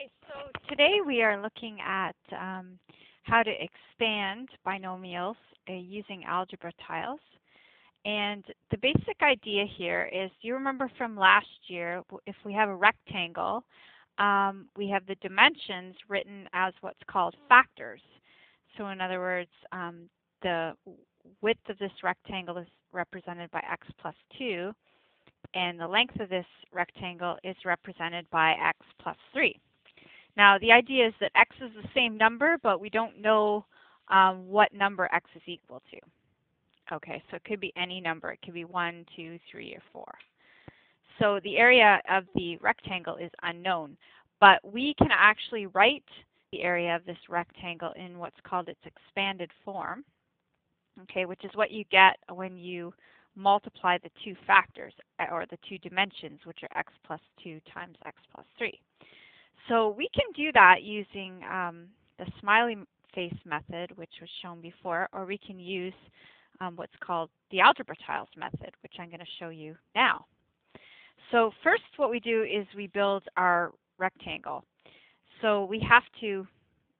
Okay, so today we are looking at how to expand binomials using algebra tiles. And the basic idea here is, you remember from last year, if we have a rectangle, we have the dimensions written as what's called factors. So in other words, the width of this rectangle is represented by x plus 2, and the length of this rectangle is represented by x plus 3. Now, the idea is that x is the same number, but we don't know what number x is equal to. Okay, so it could be any number. It could be 1, 2, 3, or 4. So the area of the rectangle is unknown, but we can actually write the area of this rectangle in what's called its expanded form, okay, which is what you get when you multiply the two factors, or the two dimensions, which are x plus 2 times x plus 3. So we can do that using the smiley face method, which was shown before, or we can use what's called the algebra tiles method, which I'm going to show you now. So first what we do is we build our rectangle. So we have to,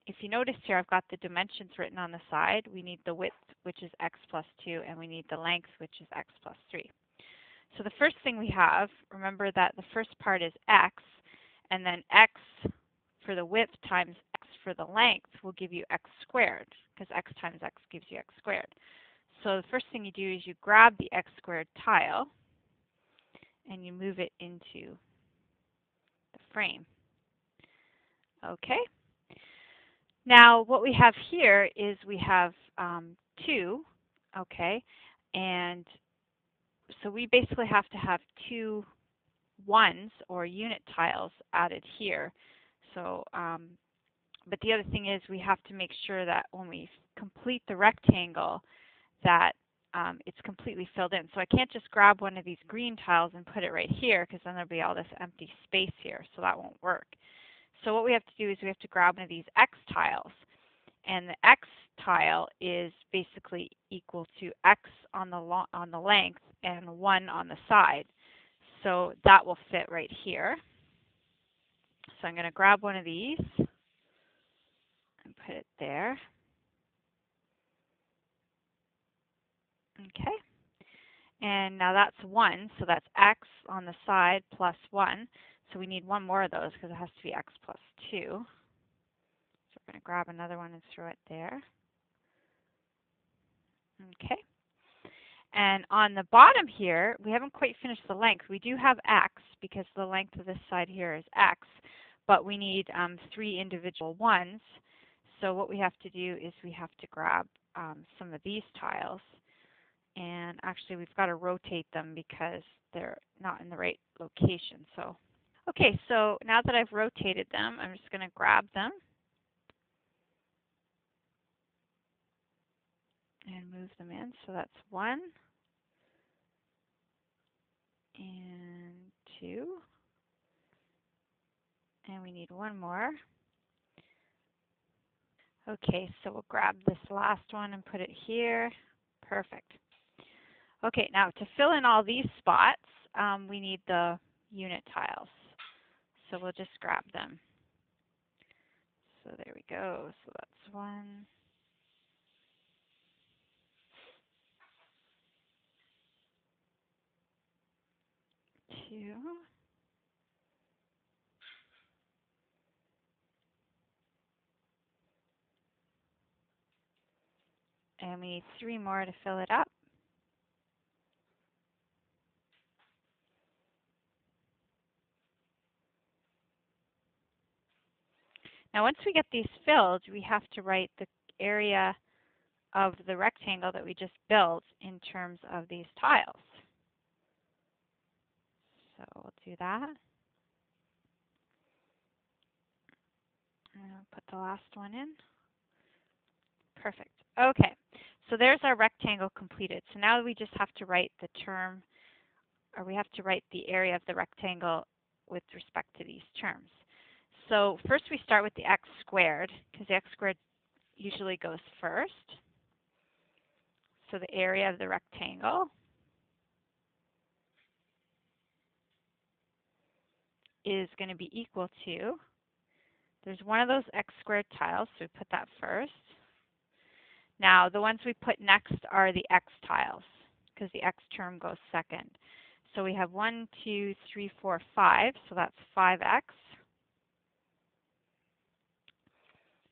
if you notice here, I've got the dimensions written on the side. We need the width, which is x plus 2, and we need the length, which is x plus 3. So the first thing we have, remember that the first part is x, and then x for the width times x for the length will give you x squared, because x times x gives you x squared. So the first thing you do is you grab the x squared tile and you move it into the frame. Okay. Now what we have here is we have 2, okay, and so we basically have to have 2 ones or unit tiles added here. So, but the other thing is we have to make sure that when we complete the rectangle that it's completely filled in. So I can't just grab one of these green tiles and put it right here, because then there'll be all this empty space here, so that won't work. So what we have to do is we have to grab one of these x tiles, and the x tile is basically equal to x on the length and 1 on the side. So that will fit right here. So I'm going to grab one of these and put it there. Okay. And now that's 1, so that's x on the side plus 1. So we need one more of those because it has to be x plus 2. So we're going to grab another one and throw it there. Okay. And on the bottom here, we haven't quite finished the length. We do have x because the length of this side here is x, but we need 3 individual ones. So what we have to do is we have to grab some of these tiles, and actually we've got to rotate them because they're not in the right location. So, okay, so now that I've rotated them, I'm just going to grab them and move them in. So that's 1 and 2, and we need one more. Okay, so we'll grab this last one and put it here. Perfect. Okay, now to fill in all these spots, we need the unit tiles. So we'll just grab them. So there we go. So that's 1, 2, and we need 3 more to fill it up. Now once we get these filled, we have to write the area of the rectangle that we just built in terms of these tiles. So we'll do that. And I'll put the last one in. Perfect. Okay, so there's our rectangle completed. So now we just have to write the term, or we have to write the area of the rectangle with respect to these terms. So first we start with the x squared, because the x squared usually goes first. So the area of the rectangle is going to be equal to There's one of those x squared tiles, so we put that first. Now, the ones we put next are the x tiles, because the x term goes second. So we have 1, 2, 3, 4, 5, so that's 5x.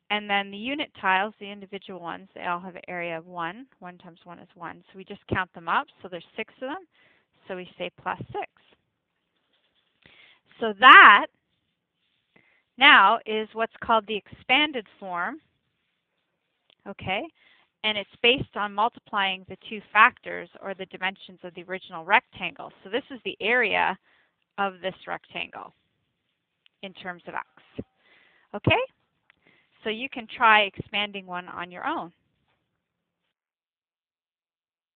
And then the unit tiles, the individual ones, they all have an area of 1. 1 times 1 is 1. So we just count them up, so there's 6 of them. So we say plus 6. So that now is what's called the expanded form, okay? And it's based on multiplying the two factors or the dimensions of the original rectangle. So this is the area of this rectangle in terms of x. Okay? So you can try expanding one on your own.